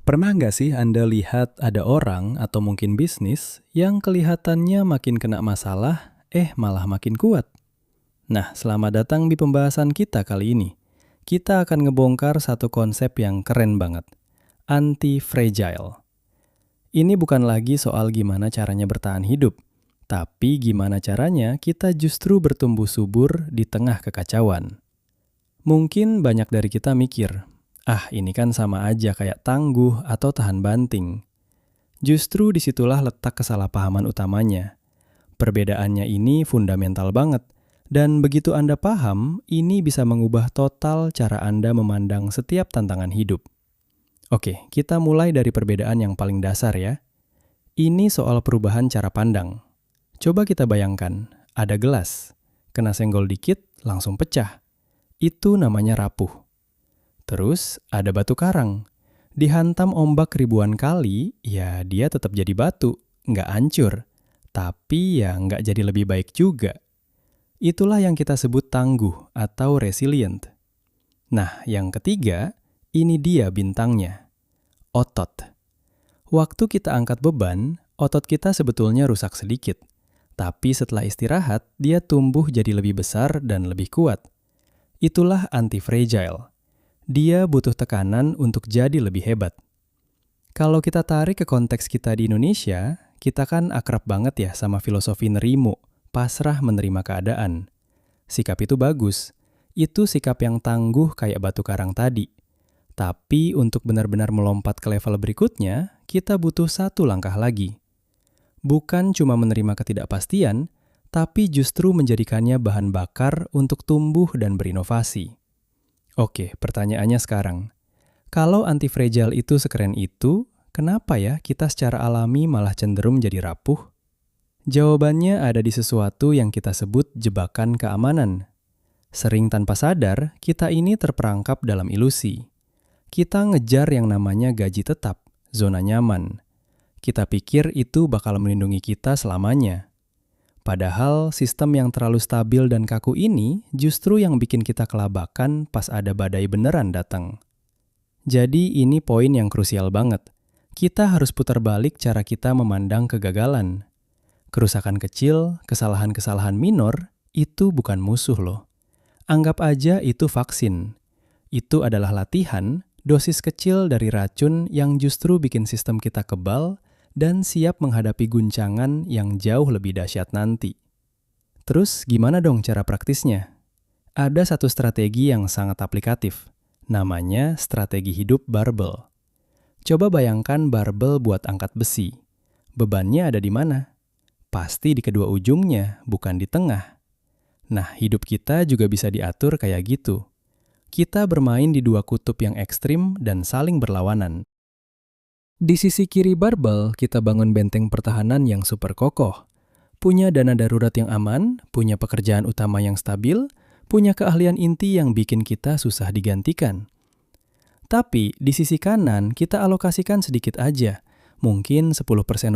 Pernah nggak sih Anda lihat ada orang atau mungkin bisnis yang kelihatannya makin kena masalah, malah makin kuat? Nah, selamat datang di pembahasan kita kali ini. Kita akan ngebongkar satu konsep yang keren banget, anti-fragile. Ini bukan lagi soal gimana caranya bertahan hidup, tapi gimana caranya kita justru bertumbuh subur di tengah kekacauan. Mungkin banyak dari kita mikir, ini kan sama aja kayak tangguh atau tahan banting. Justru disitulah letak kesalahpahaman utamanya. Perbedaannya ini fundamental banget, dan begitu Anda paham, ini bisa mengubah total cara Anda memandang setiap tantangan hidup. Oke, kita mulai dari perbedaan yang paling dasar ya. Ini soal perubahan cara pandang. Coba kita bayangkan, ada gelas, kena senggol dikit, langsung pecah. Itu namanya rapuh. Terus ada batu karang. Dihantam ombak ribuan kali, ya dia tetap jadi batu, nggak hancur. Tapi ya nggak jadi lebih baik juga. Itulah yang kita sebut tangguh atau resilient. Nah, yang ketiga, ini dia bintangnya. Otot. Waktu kita angkat beban, otot kita sebetulnya rusak sedikit. Tapi setelah istirahat, dia tumbuh jadi lebih besar dan lebih kuat. Itulah anti-fragile. Dia butuh tekanan untuk jadi lebih hebat. Kalau kita tarik ke konteks kita di Indonesia, kita kan akrab banget ya sama filosofi nerimo, pasrah menerima keadaan. Sikap itu bagus. Itu sikap yang tangguh kayak batu karang tadi. Tapi untuk benar-benar melompat ke level berikutnya, kita butuh satu langkah lagi. Bukan cuma menerima ketidakpastian, tapi justru menjadikannya bahan bakar untuk tumbuh dan berinovasi. Oke, pertanyaannya sekarang. Kalau anti-fragile itu sekeren itu, kenapa ya kita secara alami malah cenderung jadi rapuh? Jawabannya ada di sesuatu yang kita sebut jebakan keamanan. Sering tanpa sadar, kita ini terperangkap dalam ilusi. Kita ngejar yang namanya gaji tetap, zona nyaman. Kita pikir itu bakal melindungi kita selamanya. Padahal sistem yang terlalu stabil dan kaku ini justru yang bikin kita kelabakan pas ada badai beneran datang. Jadi ini poin yang krusial banget. Kita harus putar balik cara kita memandang kegagalan. Kerusakan kecil, kesalahan-kesalahan minor, itu bukan musuh loh. Anggap aja itu vaksin. Itu adalah latihan, dosis kecil dari racun yang justru bikin sistem kita kebal dan siap menghadapi guncangan yang jauh lebih dahsyat nanti. Terus gimana dong cara praktisnya? Ada satu strategi yang sangat aplikatif, namanya strategi hidup barbel. Coba bayangkan barbel buat angkat besi. Bebannya ada di mana? Pasti di kedua ujungnya, bukan di tengah. Nah, hidup kita juga bisa diatur kayak gitu. Kita bermain di dua kutub yang ekstrim dan saling berlawanan. Di sisi kiri barbel, kita bangun benteng pertahanan yang super kokoh. Punya dana darurat yang aman, punya pekerjaan utama yang stabil, punya keahlian inti yang bikin kita susah digantikan. Tapi di sisi kanan, kita alokasikan sedikit aja. Mungkin 10%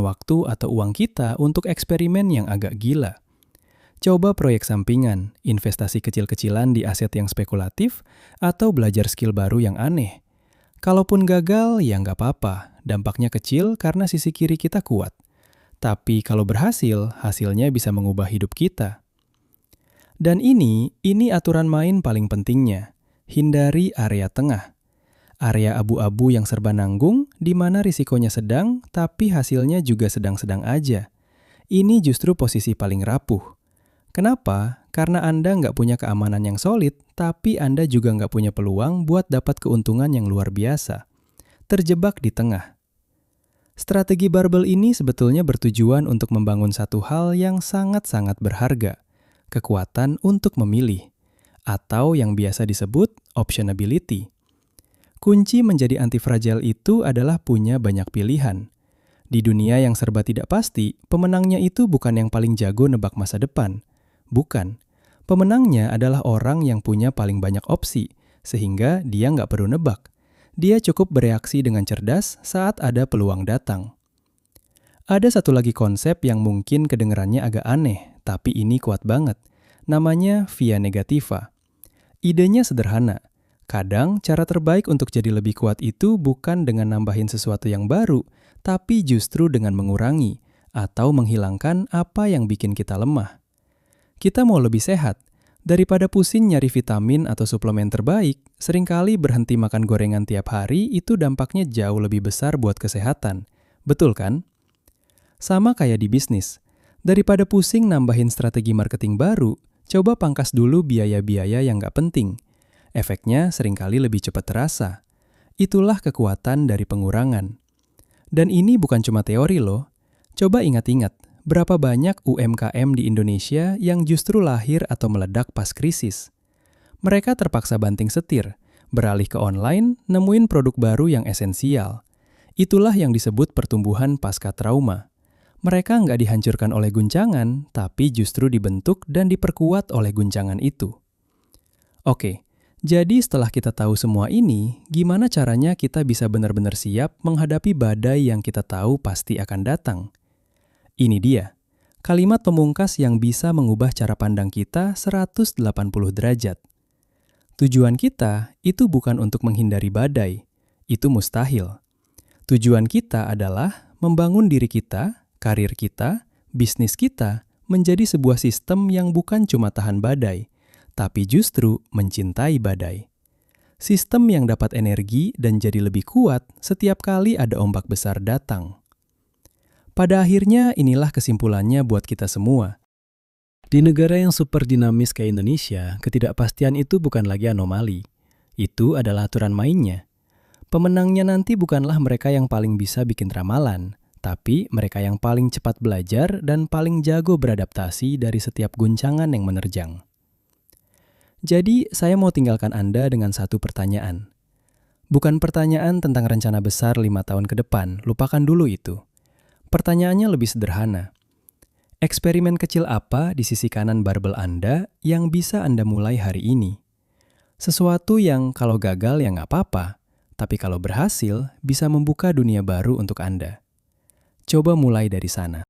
waktu atau uang kita untuk eksperimen yang agak gila. Coba proyek sampingan, investasi kecil-kecilan di aset yang spekulatif, atau belajar skill baru yang aneh. Kalaupun gagal, ya nggak apa-apa. Dampaknya kecil karena sisi kiri kita kuat. Tapi kalau berhasil, hasilnya bisa mengubah hidup kita. Dan ini aturan main paling pentingnya. Hindari area tengah. Area abu-abu yang serba nanggung, di mana risikonya sedang, tapi hasilnya juga sedang-sedang aja. Ini justru posisi paling rapuh. Kenapa? Karena Anda nggak punya keamanan yang solid, tapi Anda juga nggak punya peluang buat dapat keuntungan yang luar biasa. Terjebak di tengah. Strategi barbel ini sebetulnya bertujuan untuk membangun satu hal yang sangat-sangat berharga, kekuatan untuk memilih, atau yang biasa disebut optionability. Kunci menjadi anti-fragile itu adalah punya banyak pilihan. Di dunia yang serba tidak pasti, pemenangnya itu bukan yang paling jago nebak masa depan. Bukan. Pemenangnya adalah orang yang punya paling banyak opsi, sehingga dia nggak perlu nebak. Dia cukup bereaksi dengan cerdas saat ada peluang datang. Ada satu lagi konsep yang mungkin kedengerannya agak aneh, tapi ini kuat banget. Namanya via negativa. Idenya sederhana. Kadang, cara terbaik untuk jadi lebih kuat itu bukan dengan nambahin sesuatu yang baru, tapi justru dengan mengurangi atau menghilangkan apa yang bikin kita lemah. Kita mau lebih sehat, daripada pusing nyari vitamin atau suplemen terbaik, seringkali berhenti makan gorengan tiap hari itu dampaknya jauh lebih besar buat kesehatan. Betul kan? Sama kayak di bisnis. Daripada pusing nambahin strategi marketing baru, coba pangkas dulu biaya-biaya yang nggak penting. Efeknya seringkali lebih cepat terasa. Itulah kekuatan dari pengurangan. Dan ini bukan cuma teori loh. Coba ingat-ingat, berapa banyak UMKM di Indonesia yang justru lahir atau meledak pas krisis. Mereka terpaksa banting setir, beralih ke online, nemuin produk baru yang esensial. Itulah yang disebut pertumbuhan pasca trauma. Mereka nggak dihancurkan oleh guncangan, tapi justru dibentuk dan diperkuat oleh guncangan itu. Oke, jadi setelah kita tahu semua ini, gimana caranya kita bisa benar-benar siap menghadapi badai yang kita tahu pasti akan datang? Ini dia, kalimat pemungkas yang bisa mengubah cara pandang kita 180 derajat. Tujuan kita itu bukan untuk menghindari badai, itu mustahil. Tujuan kita adalah membangun diri kita, karir kita, bisnis kita menjadi sebuah sistem yang bukan cuma tahan badai, tapi justru mencintai badai. Sistem yang dapat energi dan jadi lebih kuat setiap kali ada ombak besar datang. Pada akhirnya inilah kesimpulannya buat kita semua. Di negara yang super dinamis kayak Indonesia, ketidakpastian itu bukan lagi anomali. Itu adalah aturan mainnya. Pemenangnya nanti bukanlah mereka yang paling bisa bikin ramalan, tapi mereka yang paling cepat belajar dan paling jago beradaptasi dari setiap guncangan yang menerjang. Jadi, saya mau tinggalkan Anda dengan satu pertanyaan. Bukan pertanyaan tentang rencana besar 5 tahun ke depan, lupakan dulu itu. Pertanyaannya lebih sederhana. Eksperimen kecil apa di sisi kanan barbel Anda yang bisa Anda mulai hari ini? Sesuatu yang kalau gagal ya nggak apa-apa, tapi kalau berhasil bisa membuka dunia baru untuk Anda. Coba mulai dari sana.